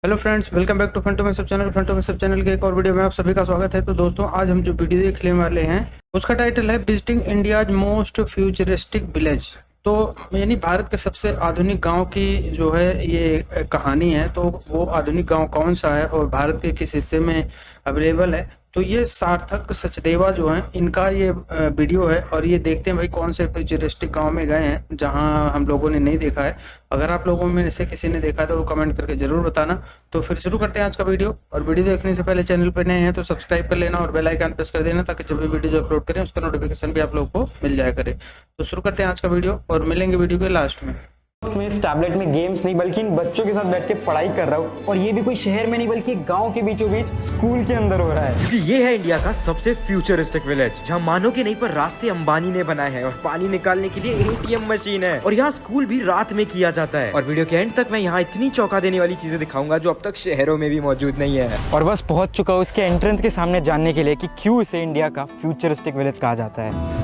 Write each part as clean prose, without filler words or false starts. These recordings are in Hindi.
Hello friends, welcome back to फंटो में सब चैनल। फंटो में सब चैनल के एक और वीडियो में आप सभी का स्वागत है। तो दोस्तों, आज हम जो वीडियो देखने वाले हैं उसका टाइटल है visiting India's most futuristic village. तो यानी भारत के सबसे आधुनिक गांव की जो है ये कहानी है। तो वो आधुनिक गांव कौन सा है और भारत के किस हिस्से में अवेलेबल है, तो ये सार्थक सचदेवा जो है इनका ये वीडियो है। और ये देखते हैं भाई कौन से फ्यूचरिस्टिक गांव में गए हैं जहां हम लोगों ने नहीं देखा है। अगर आप लोगों में से किसी ने देखा है तो वो कमेंट करके जरूर बताना। तो फिर शुरू करते हैं आज का वीडियो। और वीडियो देखने से पहले चैनल पर नए हैं तो सब्सक्राइब कर लेना और बेल आइकन प्रेस कर देना, ताकि जब भी वीडियो जो अपलोड करें उसका नोटिफिकेशन भी आप लोगों को मिल जाया करे। तो शुरू करते हैं आज का वीडियो और मिलेंगे वीडियो के लास्ट में। मैं इस टैबलेट में गेम्स नहीं बल्कि इन बच्चों के साथ बैठ के पढ़ाई कर रहा हूँ, और ये भी कोई शहर में नहीं बल्कि गांव के बीचों बीच स्कूल के अंदर हो रहा है। क्योंकि ये है इंडिया का सबसे फ्यूचरिस्टिक विलेज, जहाँ मानोगे नहीं पर रास्ते अंबानी ने बनाए हैं और पानी निकालने के लिए एटीएम मशीन है, और यहाँ स्कूल भी रात में किया जाता है। और वीडियो के एंड तक मैं यहाँ इतनी चौंका देने वाली चीजें दिखाऊंगा जो अब तक शहरों में भी मौजूद नहीं है। और बस पहुंच चुका हूँ इसके एंट्रेंस के सामने जानने के लिए कि क्यों इसे इंडिया का फ्यूचरिस्टिक विलेज कहा जाता है।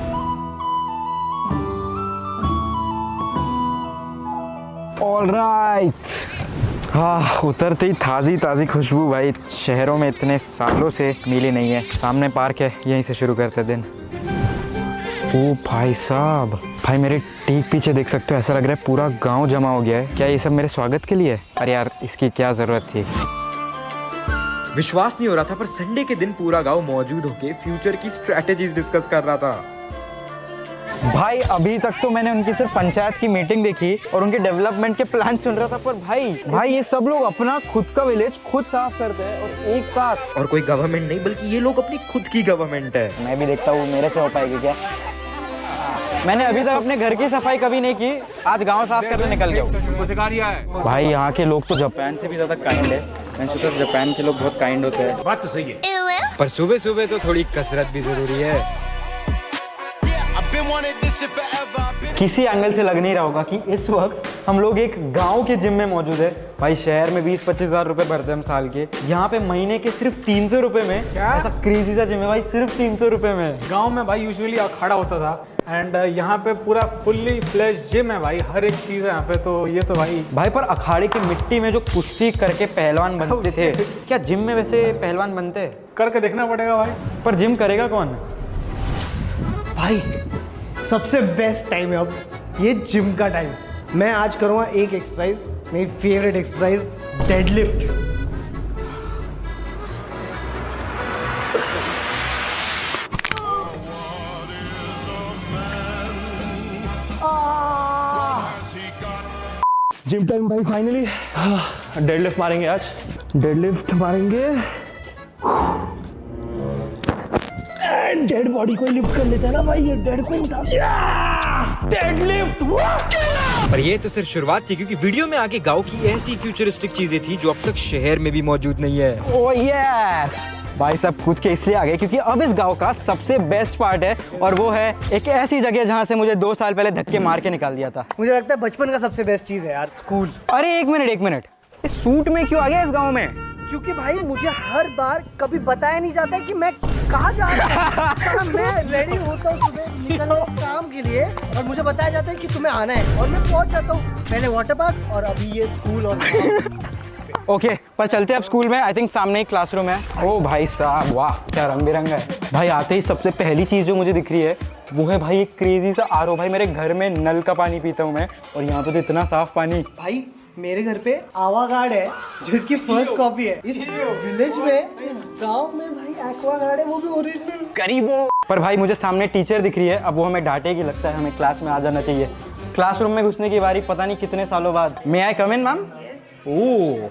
ऑलराइट, हाँ, उतरते ही ताज़ी ताज़ी खुशबू। भाई शहरों में इतने सालों से मिली नहीं है। सामने पार्क है, यहीं से शुरू करते दिन। ओ भाई साहब, भाई मेरे ठीक पीछे देख सकते हो, ऐसा लग रहा है पूरा गांव जमा हो गया है। क्या ये सब मेरे स्वागत के लिए? अरे यार, इसकी क्या ज़रूरत थी। विश्वास नहीं हो रहा था, पर संडे के दिन पूरा गाँव मौजूद होके फ्यूचर की स्ट्रैटेजीज डिस्कस कर रहा था। भाई अभी तक तो मैंने उनकी सिर्फ पंचायत की मीटिंग देखी और उनके डेवलपमेंट के प्लान सुन रहा था, पर भाई ये सब लोग अपना खुद का विलेज खुद साफ करते हैं और एक साथ। और कोई गवर्नमेंट नहीं बल्कि ये लोग अपनी खुद की गवर्नमेंट है। मैं भी देखता हूँ मेरे से हो पाएगी क्या। मैंने अभी तक अपने घर की सफाई कभी नहीं की, आज गाँव साफ करके निकल गया। भाई यहाँ के लोग तो जापान से भी ज्यादा काइंड है। मैंने सोचा जापान के लोग बहुत काइंड होते हैं। बात तो सही है, पर सुबह सुबह तो थोड़ी कसरत भी जरूरी है। किसी एंगल से लग नहीं रहा होगा कि इस वक्त हम लोग एक गांव के जिम में मौजूद है। भाई शहर में 20-25 हज़ार रुपए भरते हैं हम साल के, यहाँ पे महीने के सिर्फ 300 रुपए में ऐसा क्रेजी सा जिम है भाई, सिर्फ 300 रुपए में। गांव में भाई यूजुअली अखाड़ा होता था एंड यहाँ पे पूरा फुल्ली फ्लैश जिम है भाई, हर एक चीज़ है यहाँ पे। तो ये तो भाई पर अखाड़े की मिट्टी में जो कुश्ती करके पहलवान बनते थे, क्या जिम में वैसे पहलवान बनते? करके देखना पड़ेगा भाई। पर जिम करेगा कौन भाई? सबसे बेस्ट टाइम है अब, ये जिम का टाइम। मैं आज करूँगा एक एक्सरसाइज, मेरी favourite exercise, deadlift. Gym time भाई, फाइनली डेडलिफ्ट मारेंगे आज। डेडलिफ्ट मारेंगे, डेड बॉडी को लिफ्ट कर लेता है ना भाई, ये डेड को उठा डेडलिफ्ट। पर ये तो सिर्फ शुरुआत थी, क्योंकि वीडियो में आगे गांव की ऐसी फ्यूचरिस्टिक चीजें थी जो अब तक शहर में भी मौजूद नहीं है। ओह यस भाई, सब कूद के इसलिए आ गए क्योंकि अब इस गांव का सबसे बेस्ट पार्ट है, और वो है एक ऐसी जगह जहां से मुझे 2 साल पहले धक्के मार के निकाल दिया था। मुझे लगता है बचपन का सबसे बेस्ट चीज है यार, स्कूल। अरे एक मिनट, इस सूट में क्यों आ गया इस गाँव में? क्योंकि भाई मुझे हर बार कभी बताया नहीं जाता है कि मैं कहाँ जा रहा हूँ। मैं रेडी होता हूँ सुबह निकलना काम के लिए, और मुझे बताया जाता है कि तुम्हें आना है, और मैं पहुँच जाता हूँ पहले वाटर पार्क और अभी ये स्कूल। और ओके, पर चलते हैं अब स्कूल में। आई थिंक सामने ही क्लासरूम है। ओ भाई साहब, वाह क्या रंग बिरंगा है। भाई आते ही सबसे पहली चीज़ जो मुझे दिख रही है वो है भाई एक क्रेजी सा आरओ। भाई मेरे घर में नल का पानी पीता हूँ मैं, और यहाँ पे तो इतना साफ पानी। भाई मेरे घर पे आवागार्ड है जो इसकी फर्स्ट कॉपी है। इस विलेज में, इस गांव में भाई एक्वागार्ड है, वो भी ओरिजिनल गरीबों। पर भाई मुझे सामने टीचर दिख रही है, अब वो हमें डांटेगी, लगता है हमें क्लास में आ जाना चाहिए। क्लासरूम में घुसने की बारी पता नहीं कितने सालों बाद। मे आई कम इन मैम? ओह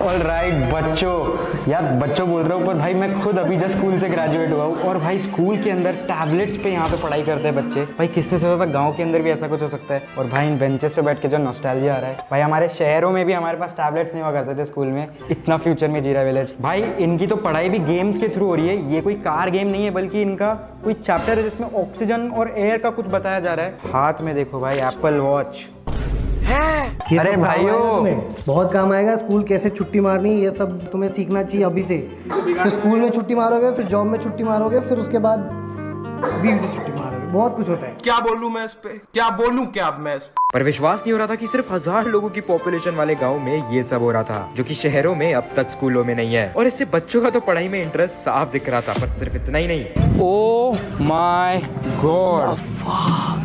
ऑलराइट बच्चों, यार बच्चों बोल रहा हूँ, पर भाई मैं खुद अभी जस्ट स्कूल से ग्रेजुएट हुआ हूँ, और भाई स्कूल के अंदर टैबलेट्स पे यहाँ पे पढ़ाई करते हैं बच्चे। भाई किसने सोचा था गांव के अंदर भी ऐसा कुछ हो सकता है। और भाई इन बेंचेस पे बैठ के जो नॉस्टैल्जिया आ रहा है, भाई हमारे शहरों में भी हमारे पास टैबलेट्स नहीं हुआ करते थे स्कूल में, इतना फ्यूचर में जी रहा है विलेज। भाई इनकी तो पढ़ाई भी गेम्स के थ्रू हो रही है। ये कोई कार गेम नहीं है, बल्कि इनका कोई चैप्टर है जिसमें ऑक्सीजन और एयर का कुछ बताया जा रहा है। हाथ में देखो भाई एप्पल वॉच। अरे भाइयों, तुम्हें बहुत काम आएगा। स्कूल कैसे छुट्टी मारनी, ये सब तुम्हें सीखना चाहिए अभी से। फिर स्कूल में छुट्टी मारोगे, फिर जॉब में छुट्टी मारोगे, फिर उसके बाद बीवी से छुट्टी मारोगे। बहुत कुछ होता है। क्या बोलूं मैं इस पे, क्या बोलूं क्या अब मैं इस पे? पर विश्वास नहीं हो रहा था कि सिर्फ 1000 लोगों की पॉपुलेशन वाले गांव में ये सब हो रहा था, जो कि शहरों में अब तक स्कूलों में नहीं है। और इससे बच्चों का तो पढ़ाई में इंटरेस्ट साफ दिख रहा था। पर सिर्फ इतना ही नहीं, ओ माय गॉड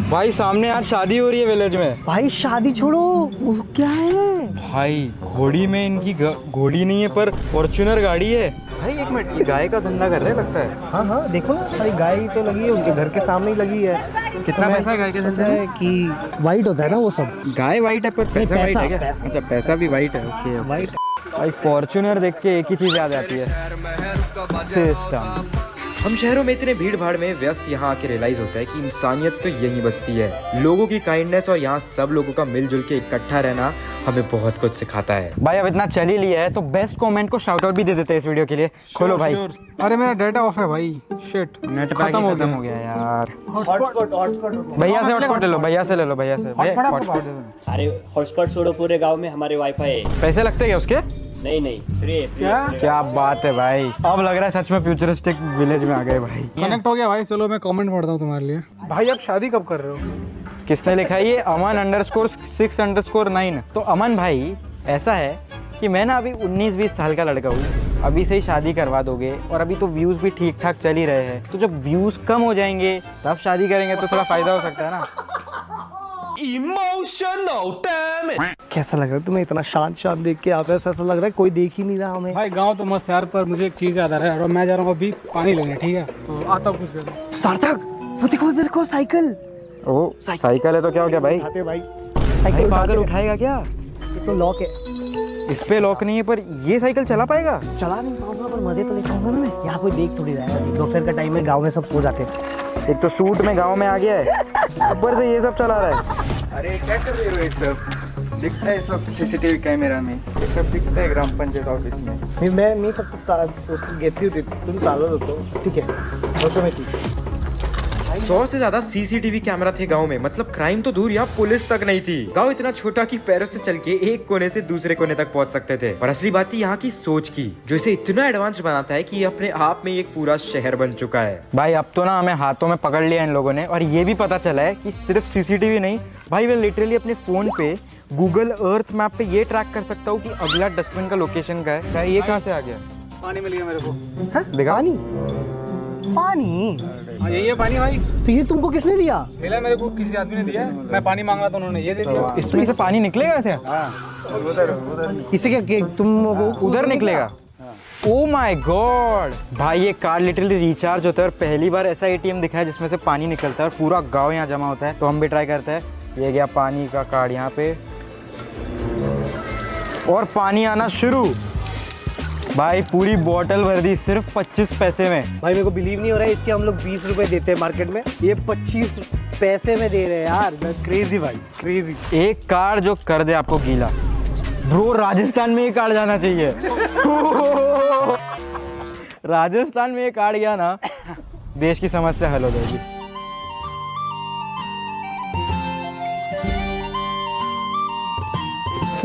भाई, सामने आज शादी हो रही है विलेज में। भाई शादी छोड़ो, वो क्या है? भाई घोड़ी में इनकी घोड़ी नहीं है पर फॉर्च्यूनर गाड़ी है। भाई एक मिनट, ये गाय का धंधा कर रहे लगता है। हाँ हाँ, देखो ना भाई, गाय तो लगी है उनके घर के सामने ही लगी है। कितना पैसा है गाय के धंधे में? कि वाइट होता है ना वो सब। गाय वाइट है पर पैसा वाइट है क्या? पैसा। अच्छा पैसा भी वाइट है, ओके। वाइट। भाई फॉर्च्यूनर देख के एक ही चीज याद आती है, सिस्टम। हम शहरों में इतने भीड़ भाड़ में व्यस्त यहाँ आके रियलाइज होता है कि इंसानियत तो यहीं बसती है। लोगों की काइंडनेस और यहाँ सब लोगों का मिलजुल के इकट्ठा रहना हमें बहुत कुछ सिखाता है। भाई अब इतना चल ही लिया है तो बेस्ट कमेंट को शाउट आउट भी दे देते हैं इस वीडियो के लिए। खोलो भाई। अरे मेरा डाटा ऑफ है भाई, शिट। नेट पैक खत्म खत्म हो गया यार। हॉटस्पॉट भैया से हॉटस्पॉट ले लो, भैया से ले लो, भैया से। हॉटस्पॉट दे दो। अरे हॉटस्पॉट छोड़ो, पूरे गांव में हमारे वाईफाई है। पैसे लगते हैं उसके? नहीं नहीं, फ्री है। क्या बात है भाई, अब लग रहा है सच में फ्यूचरिस्टिक विलेज में आ गए भाई। कनेक्ट हो गया भाई। चलो मैं कमेंट पढ़ता हूँ तुम्हारे लिए। भाई आप शादी कब कर रहे हो? किसने लिखा है ये? अमन_6_9। तो अमन भाई ऐसा है कि मैं ना अभी 19-20 साल का लड़का हूँ, अभी से ही शादी करवा दोगे और अभी तो व्यूज़ भी ठीक ठाक चल ही रहे हैं, तो जब व्यूज़ कम हो जाएंगे तब शादी करेंगे तो थोड़ा फायदा हो सकता है ना। कैसा लग रहा है तुम्हें इतना शांत शांत देख के? आप ऐसा लग रहा है कोई देख ही नहीं रहा हमें। भाई गांव तो मस्त है यार, पर मुझे एक चीज़ याद आ रहा है और मैं जा रहा हूँ अभी पानी लेने, ठीक है? तो आता हूँ कुछ देर में। सार्थक, वो देखो साइकिल। ओ साइकिल है तो क्या हो गया भाई? उठाते भाई, भाई साइकिल पागल उठाएगा क्या? ये तो लॉक है। इस पे लॉक नहीं है पर ये साइकिल चला पाएगा? चला नहीं पाऊंगा पर मजे तो ले पाऊंगा ना मैं। यहाँ कोई देख थोड़ी रहा है, दोपहर का टाइम है, गाँव में सब सो जाते हैं। एक तो सूट में गांव में आ गया है, ऊपर से ये सब चला रहा है। अरे क्या कर रहे हो? ये सब दिखता है, सब सीसीटीवी कैमरा में ये सब दिखता है ग्राम पंचायत ऑफिस में। मी फक्त घेतली होती, तुम्ही चालवत होतो, ठीक आहे, ऑटोमॅटिक। 100 से ज्यादा सीसीटीवी कैमरा थे गांव में। मतलब क्राइम तो दूर, यहाँ पुलिस तक नहीं थी। गांव इतना छोटा कि पैरों से चल के एक कोने से दूसरे कोने तक पहुंच सकते थे। पर असली बात थी यहाँ की सोच की, जो इसे इतना एडवांस बनाता है कि ये अपने आप में एक पूरा शहर बन चुका है। भाई अब तो ना हमें हाथों में पकड़ लिया इन लोगों ने, और ये भी पता चला है कि सिर्फ सीसीटीवी नहीं भाई, मैं लिटरली अपने फोन पे गूगल अर्थ मैप पे ये ट्रैक कर सकता हूँ कि अगला डस्टबिन का लोकेशन क्या है। क्या ये कहाँ से आ गया? पानी मिल गया मेरे को। देखा? पानी? हाँ यही है पानी भाई। तो ये तुमको किसने दिया? मिला मेरे को, किसी आदमी ने दिया। मैं पानी मांग रहा था, उन्होंने ये दे दिया। इसमें से पानी निकलेगा ऐसे? इससे क्या तुम वो उधर निकलेगा? ओ माय गॉड भाई, ये कार्ड लिटरली रिचार्ज होता है और पहली बार ऐसा एटीएम दिखा है जिसमें से पानी निकलता है और पूरा गांव यहाँ जमा होता है। तो हम भी ट्राई करते हैं। ये गया पानी का कार्ड यहाँ पे और पानी आना शुरू। भाई पूरी बोतल भर दी सिर्फ 25 पैसे में। भाई मेरे को बिलीव नहीं हो रहा है, इसके हम लोग 20 रुपए देते हैं मार्केट में, ये 25 पैसे में दे रहे हैं यार। क्रेजी भाई, क्रेजी। एक कार्ड जो कर दे आपको गीला। ब्रो राजस्थान में ये कार्ड जाना चाहिए। राजस्थान में ये कार्ड गया ना, देश की समस्या हल हो जाएगी।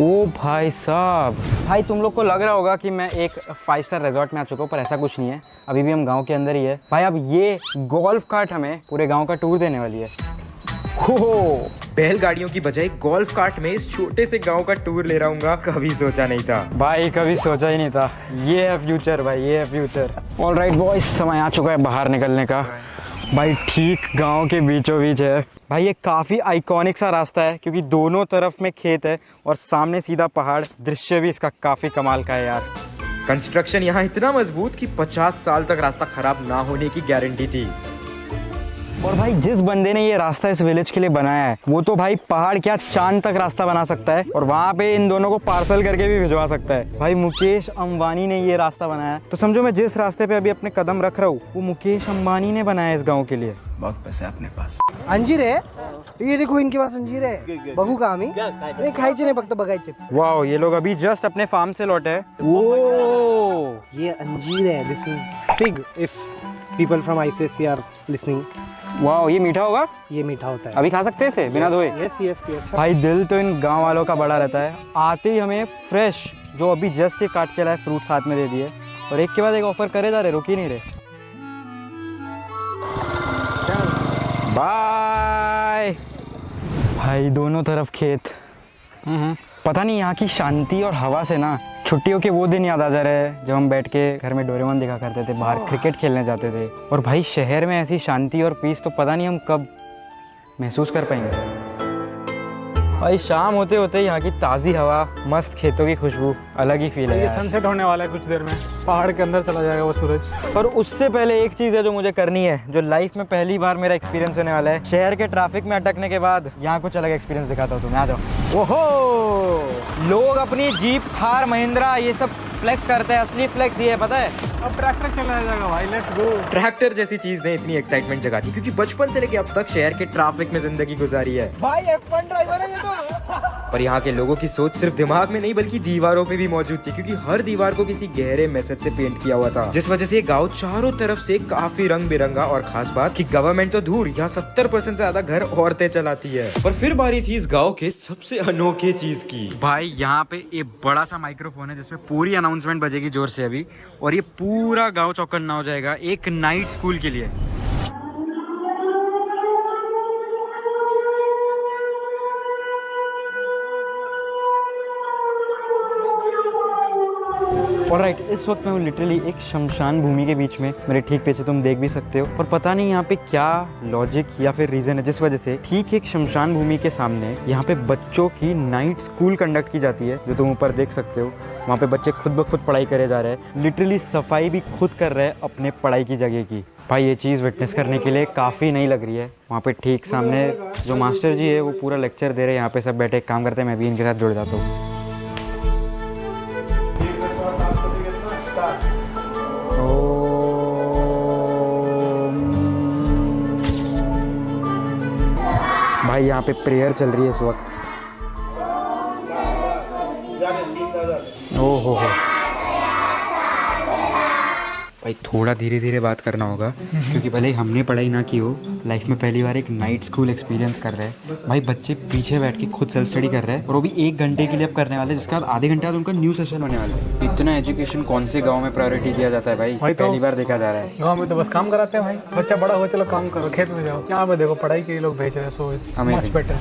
ओ भाई साहब, भाई तुम लोग को लग रहा होगा कि मैं एक 5 स्टार रिजॉर्ट में आ चुका हूँ, पर ऐसा कुछ नहीं है। अभी भी हम गांव के अंदर ही है भाई। अब ये गोल्फ कार्ट हमें पूरे गांव का टूर देने वाली है। हो बैलगाड़ियों की बजाय गोल्फ कार्ट में इस छोटे से गांव का टूर ले रहा हूँ, कभी सोचा नहीं था भाई, कभी सोचा ही नहीं था। ये है फ्यूचर भाई, ये है फ्यूचर। ऑलराइट बॉयज, समय आ चुका है बाहर निकलने का। भाई ठीक गांव के बीचों बीच है भाई। ये काफ़ी आइकॉनिक सा रास्ता है क्योंकि दोनों तरफ में खेत है और सामने सीधा पहाड़। दृश्य भी इसका काफ़ी कमाल का है यार। कंस्ट्रक्शन यहाँ इतना मजबूत कि 50 साल तक रास्ता खराब ना होने की गारंटी थी। और भाई जिस बंदे ने ये रास्ता इस विलेज के लिए बनाया है, वो तो भाई पहाड़ क्या चांद तक रास्ता बना सकता है और वहाँ पे इन दोनों को पार्सल करके भी भिजवा सकता है। भाई मुकेश अंबानी ने ये रास्ता बनाया है, तो समझो मैं जिस रास्ते पे अभी अपने कदम रख रहा हूँ वो मुकेश अंबानी ने बनाया है इस गाँव के लिए। बहुत पैसे अपने पास। अंजीर है, ये देखो इनके पास अंजीर है। बघू का आम्ही नाही खायचे नाही, फक्त बघायचे। वाह, ये लोग अभी जस्ट अपने फार्म से लौटे हैं। वो ये अंजीर है, this is fig if people from ICSC are listening. वाह, ये मीठा होगा? ये मीठा होता है। अभी खा सकते हैं इसे बिना धोए? Yes yes yes. भाई दिल तो इन गांव वालों का बड़ा रहता है। आते ही हमें फ्रेश जो अभी जस्ट ये काट के लाए फ्रूट साथ में दे दिए और एक के बाद एक ऑफर करे जा रहे, रुक ही नहीं रहे। बाय। भाई दोनों तरफ खेत। पता नहीं यहाँ की शांति और हवा से ना छुट्टियों के वो दिन याद आ जा रहे हैं जब हम बैठ के घर में डोरेमोन देखा करते थे, बाहर क्रिकेट खेलने जाते थे। और भाई शहर में ऐसी शांति और पीस तो पता नहीं हम कब महसूस कर पाएंगे। भाई शाम होते होते यहाँ की ताज़ी हवा, मस्त खेतों की खुशबू, अलग ही फील है ये यार। सनसेट होने वाला है कुछ देर में, पहाड़ के अंदर चला जाएगा वो सूरज। और उससे पहले एक चीज़ है जो मुझे करनी है, जो लाइफ में पहली बार मेरा एक्सपीरियंस होने वाला है। शहर के ट्रैफिक में अटकने के बाद यहाँ कुछ अलग एक्सपीरियंस दिखाता हूँ तुम्हें, आ जाओ। ओहो, लोग अपनी जीप, थार, महिंद्रा ये सब फ्लेक्स करते हैं। असली फ्लेक्स ये है पता है, अब ट्रैक्टर चला जाएगा भाई, लेट्स गो। ट्रैक्टर जैसी चीज ने इतनी एक्साइटमेंट जगाती क्योंकि बचपन से लेके अब तक शहर के ट्रैफिक में जिंदगी गुजारी है। भाई F1 ड्राइवर है ये तो। पर यहाँ के लोगों की सोच सिर्फ दिमाग में नहीं बल्कि दीवारों पे भी मौजूद थी, क्योंकि हर दीवार को किसी गहरे मैसेज से पेंट किया हुआ था, जिस वजह से ये गाँव चारों तरफ से काफी रंग बिरंगा। और खास बात कि गवर्नमेंट तो दूर, यहाँ 70% से ज्यादा घर औरतें चलाती है। पर फिर बारी थी इस गाँव के सबसे अनोखे चीज की। भाई यहाँ पे एक बड़ा सा माइक्रोफोन है जिसमें पूरी अनाउंसमेंट बजेगी जोर से अभी, और ये पूरा गांव चौकन्ना हो जाएगा एक नाइट स्कूल के लिए। ऑलराइट, इस वक्त मैं हूँ लिटरली एक शमशान भूमि के बीच में। मेरे ठीक पीछे तुम देख भी सकते हो, और पता नहीं यहाँ पे क्या लॉजिक या फिर रीज़न है जिस वजह से ठीक एक शमशान भूमि के सामने यहाँ पे बच्चों की नाइट स्कूल कंडक्ट की जाती है, जो तुम ऊपर देख सकते हो। वहाँ पे बच्चे खुद ब खुद पढ़ाई करे जा रहे हैं, लिटरली सफाई भी खुद कर रहे हैं अपने पढ़ाई की जगह की। भाई ये चीज़ विटनेस करने के लिए काफ़ी नई लग रही है। वहाँ पे ठीक सामने जो मास्टर जी है वो पूरा लेक्चर दे रहे हैं, यहाँ पे सब बैठे एक काम करते हैं, मैं भी इनके साथ जुड़ जाता हूँ। भाई यहाँ पे प्रेयर चल रही है इस वक्त। ओहो हो भाई, थोड़ा धीरे धीरे बात करना होगा क्योंकि भले ही हमने पढ़ाई ना की हो, लाइफ में पहली बार एक नाइट स्कूल एक्सपीरियंस कर रहे हैं। भाई बच्चे पीछे बैठ के खुद सेल्फ स्टडी कर रहे हैं, और वो भी 1 घंटे के लिए अब करने वाले हैं, जिसके बाद आधे घंटे बाद उनका न्यू सेशन होने वाला है। इतना एजुकेशन कौन से गाँव में प्रायोरिटी दिया जाता है भाई, तो पहली बार देखा जा रहा है। गाँव में तो बस काम कराते हैं भाई, बच्चा बड़ा हो चलो काम करो, खेत में जाओ। यहाँ पे देखो पढ़ाई के लिए लोग भेज रहे हैं, सो इट्स मच बेटर।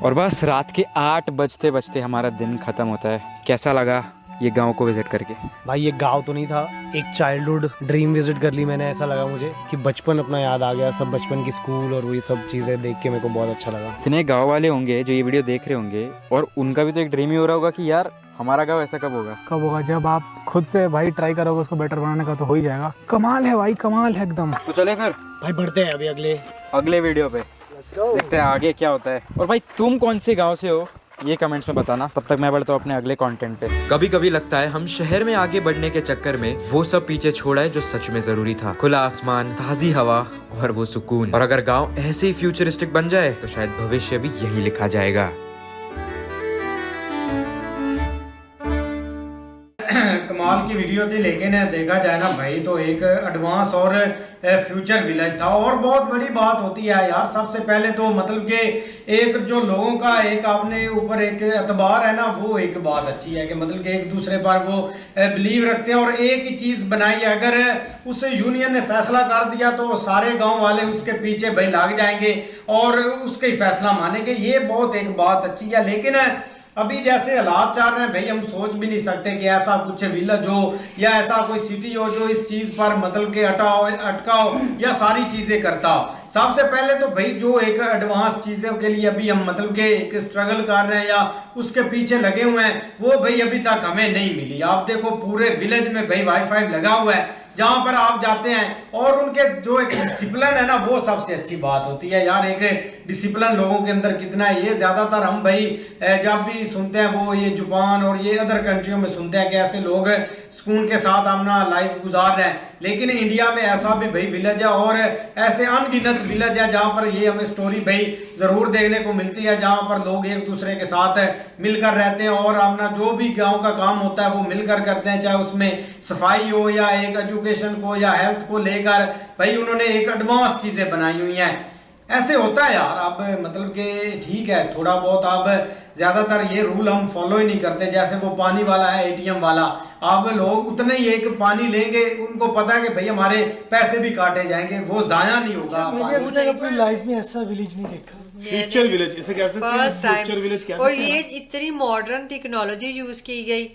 और बस रात के 8 बजते बजते हमारा दिन खत्म होता है। कैसा लगा ये गांव को विजिट करके? भाई ये गांव तो नहीं था, एक चाइल्डहुड ड्रीम विजिट कर ली मैंने। ऐसा लगा मुझे कि बचपन अपना याद आ गया, सब बचपन की स्कूल और वही सब चीज़ें देख के मेरे को बहुत अच्छा लगा। इतने गांव वाले होंगे जो ये वीडियो देख रहे होंगे, और उनका भी तो एक ड्रीम ही हो रहा होगा कि यार हमारा गांव ऐसा कब होगा। कब होगा? जब आप खुद से भाई ट्राई करोगे उसको बेटर बनाने का, तो हो ही जाएगा। कमाल है भाई, कमाल है एकदम। तो चले फिर भाई बढ़ते हैं अभी अगले वीडियो पे, देखते हैं आगे क्या होता है। और भाई तुम कौन से गाँव से हो ये कमेंट्स में बताना, तब तक मैं बढ़ता हूँ अपने अगले कंटेंट पे। कभी कभी लगता है हम शहर में आगे बढ़ने के चक्कर में वो सब पीछे छोड़ा है जो सच में जरूरी था। खुला आसमान, ताजी हवा और वो सुकून। और अगर गांव ऐसे ही फ्यूचरिस्टिक बन जाए तो शायद भविष्य भी यही लिखा जाएगा। कमाल की वीडियो थी, लेकिन देखा जाए ना भाई तो एक एडवांस और फ्यूचर विलेज था। और बहुत बड़ी बात होती है यार, सबसे पहले तो मतलब कि एक जो लोगों का एक अपने ऊपर एक एतबार है ना, वो एक बात अच्छी है कि मतलब कि एक दूसरे पर वो बिलीव रखते हैं। और एक ही चीज बनाई है, अगर उस यूनियन ने फैसला कर दिया तो सारे गांव वाले उसके पीछे भाई लग जाएंगे और उसका ही फैसला मानेंगे। ये बहुत एक बात अच्छी है। लेकिन अभी जैसे हालात चल रहे हैं भाई, हम सोच भी नहीं सकते कि ऐसा कुछ विलेज हो या ऐसा कोई सिटी हो जो इस चीज पर मतलब के अटका हो या सारी चीजें करता हो। सबसे पहले तो भाई जो एक एडवांस चीजों के लिए अभी हम मतलब के एक स्ट्रगल कर रहे हैं या उसके पीछे लगे हुए हैं, वो भाई अभी तक हमें नहीं मिली। आप देखो पूरे विलेज में भाई वाईफाई लगा हुआ है जहां पर आप जाते हैं, और उनके जो एक डिसिप्लिन है ना, वो सबसे अच्छी बात होती है यार। एक डिसिप्लिन लोगों के अंदर कितना है, ये ज्यादातर हम भाई जब भी सुनते हैं वो ये जापान और ये अदर कंट्रियों में सुनते हैं कि ऐसे लोग सुकून के साथ अपना लाइफ गुजार रहे हैं। लेकिन इंडिया में ऐसा भी भाई विलेज है और ऐसे अनगिनत विलेज है जहाँ पर ये हमें स्टोरी भाई जरूर देखने को मिलती है, जहाँ पर लोग एक दूसरे के साथ मिलकर रहते हैं और अपना जो भी गांव का काम होता है वो मिलकर करते हैं, चाहे उसमें सफाई हो या एक एजुकेशन को या हेल्थ को लेकर भाई उन्होंने एक एडवांस चीजें बनाई हुई हैं। ऐसे होता है यार। अब मतलब कि ठीक है, थोड़ा बहुत अब ज्यादातर ये रूल हम फॉलो ही नहीं करते। जैसे वो पानी वाला है, एटीएम वाला, अब लोग उतने ही एक पानी लेंगे, उनको पता है कि भाई हमारे पैसे भी काटे जाएंगे, वो जाया नहीं होगा। मैंने अपनी लाइफ में ऐसा विलेज नहीं देखा। फ्यूचर विलेज इसे कह सकते हैं, फर्स्ट टाइम। फ्यूचर विलेज कह और सकते हैं। ये इतनी मॉडर्न टेक्नोलॉजी यूज की गई,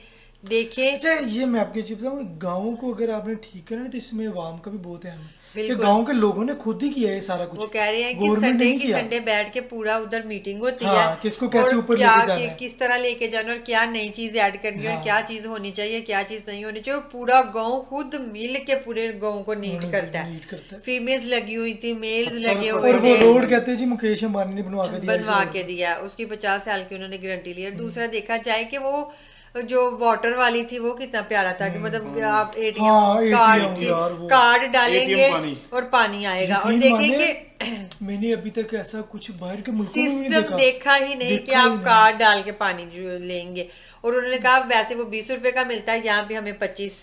देखें। अच्छा, ये मैं आपके चीज बताऊँ, गाँव को अगर आपने ठीक करा ना तो इसमें अवाम का भी बहुत है कि बिल्कुल। गांव के लोगों ने खुद ही किया है सारा कुछ। वो कह रहे हैं कि Government संडे ने नहीं की किया। संडे बैठ के पूरा उधर मीटिंग होती हाँ, है, किसको कैसे और ऊपर क्या लेके जाना है। किस तरह लेके जाना और क्या नई चीज ऐड करनी है और हाँ। क्या चीज होनी चाहिए, क्या चीज नहीं होनी चाहिए। और पूरा गांव खुद मिल के पूरे गांव को नीट करता है। फीमेल्स लगी हुई थी, मेल्स लगे हुए और वो थे, रोड कहते हैं जी मुकेश अंबानी ने बनवा के दिया। बनवा के दिया। उसकी 50 साल की उन्होंने गारंटी ली। और दूसरा देखा जाए कि वो जो वाटर वाली थी वो कितना प्यारा था कि मतलब आप हाँ, एटीएम कार्ड ATM यार वो। कार्ड डालेंगे ATM पानी। और पानी आएगा। और यकीन देखें माने, कि मैंने अभी तक ऐसा कुछ बाहर के मुल्कों में नहीं सिस्टम देखा ही नहीं कि देखा ही आप नहीं। कार्ड डाल के पानी जो लेंगे। और उन्होंने कहा वैसे वो 20 रुपए का मिलता है, यहाँ पे हमें 25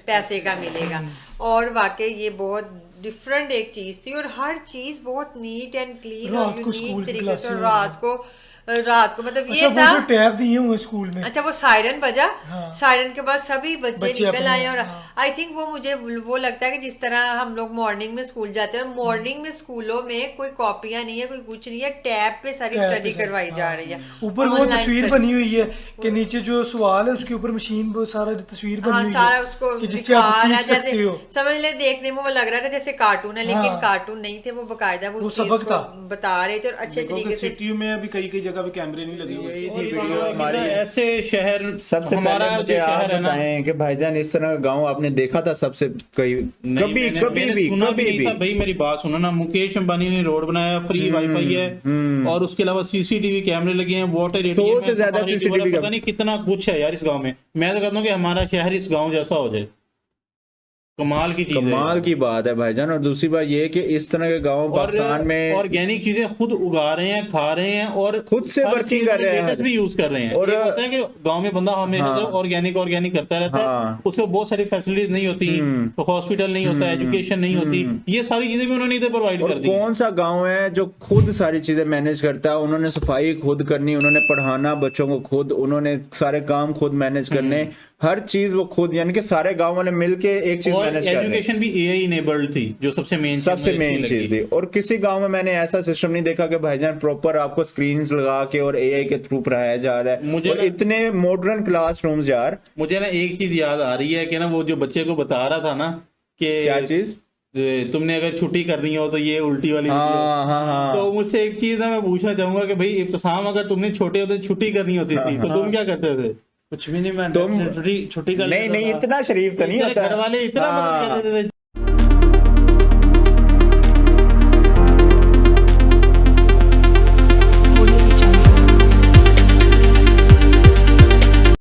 पैसे का मिलेगा। और वाकई ये बहुत डिफरेंट एक चीज थी। और हर चीज बहुत नीट एंड क्लीन और रात को स्कूल यूनिक की तरीके से। और क्लासें रात को मतलब अच्छा, ये वो था। जो टैब दिए हुए स्कूल में। अच्छा, वो सायरन बजा, हाँ। सायरन के बाद सभी बच्चे निकल अपने, आए। और हाँ। आई थिंक वो मुझे वो लगता है कि जिस तरह हम लोग मॉर्निंग में स्कूल जाते हैं, मॉर्निंग में स्कूलों में कोई कॉपियां नहीं है, कोई कुछ नहीं है, टैब पे सारी टैब स्टडी पे करवाई हाँ। जा रही है। ऊपर वो Online तस्वीर study। बनी हुई है कि नीचे जो सवाल है उसके ऊपर मशीन वो सारा तस्वीर बनी हाँ, हुई सारा है उसको कि जिससे आप दिखा रहा सीख है। सकते हो। जैसे समझ ले, देखने में वो लग रहा था जैसे कार्टून है, लेकिन हाँ। कार्टून नहीं थे, वो बकायदा वो वो उस चीज सबक को था। बता रहे थे। और अच्छे देखो कि तरीके से सिटी में अभी कई जगह भी कैमरे नहीं लगे हुए। ऐसे शहर सबसे हमारा पहले जो मुझे आप शहर है ना, बताएं कि भाईजान इस तरह का गांव आपने देखा था सबसे कभी कभी भी सुना भी नहीं था भाई। मेरी बात सुनो ना, मुकेश अंबानी ने रोड बनाया, फ्री वाईफाई है, और उसके अलावा सीसीटीवी कैमरे लगे हैं, वाटर तो ज्यादा CCTV पता नहीं कितना कुछ है यार इस गांव में। मैं तो कहता हूँ कि हमारा शहर इस गांव जैसा हो जाए। कमाल की चीज है, कमाल की बात है भाईजान। और दूसरी बात ये है कि इस तरह के गांव पाकिस्तान में ऑर्गेनिक चीजें खुद उगा रहे हैं, खा रहे हैं और खुद से वर्किंग कर रहे हैं, भी यूज कर रहे हैं। और और होता है कि गांव में बंदा हमेशा हाँ। ऑर्गेनिक करता रहता है, उसको बहुत सारी फैसिलिटीज नहीं होती, तो हॉस्पिटल नहीं होता, एजुकेशन नहीं होती, ये सारी चीजें भी उन्होंने इधर प्रोवाइड कर दी। कौन सा गांव है जो खुद सारी चीजें मैनेज करता है? उन्होंने सफाई खुद करनी, उन्होंने पढ़ाना बच्चों को खुद, उन्होंने सारे काम खुद मैनेज करने, हर चीज वो खुद, यानी कि सारे गांव वाले मिलके एक चीज और मैनेज कर रहे हैं। एजुकेशन भी एआई इनेबल्ड थी, जो सबसे मेन चीज थी। और किसी गांव में मैंने ऐसा सिस्टम नहीं देखा कि भाईजान प्रॉपर आपको स्क्रीन्स लगा के और एआई के थ्रू पढ़ाया जा रहा है। मुझे और इतने मॉडर्न क्लासरूम्स यार। मुझे ना एक चीज याद आ रही है कि ना, वो जो बच्चे को बता रहा था ना कि क्या चीज, तुमने अगर छुट्टी करनी हो तो ये उल्टी वाली हाँ। तो मुझसे एक चीज है, मैं पूछना चाहूंगा कि भाई इब्तिसाम, अगर तुमने छोटे होते छुट्टी करनी होती थी तो तुम क्या करते थे? कुछ भी नहीं, मैं तुम छुट्टी कर नहीं इतना शरीफ तो नहीं होता। घर वाले इतना मदद करते थे।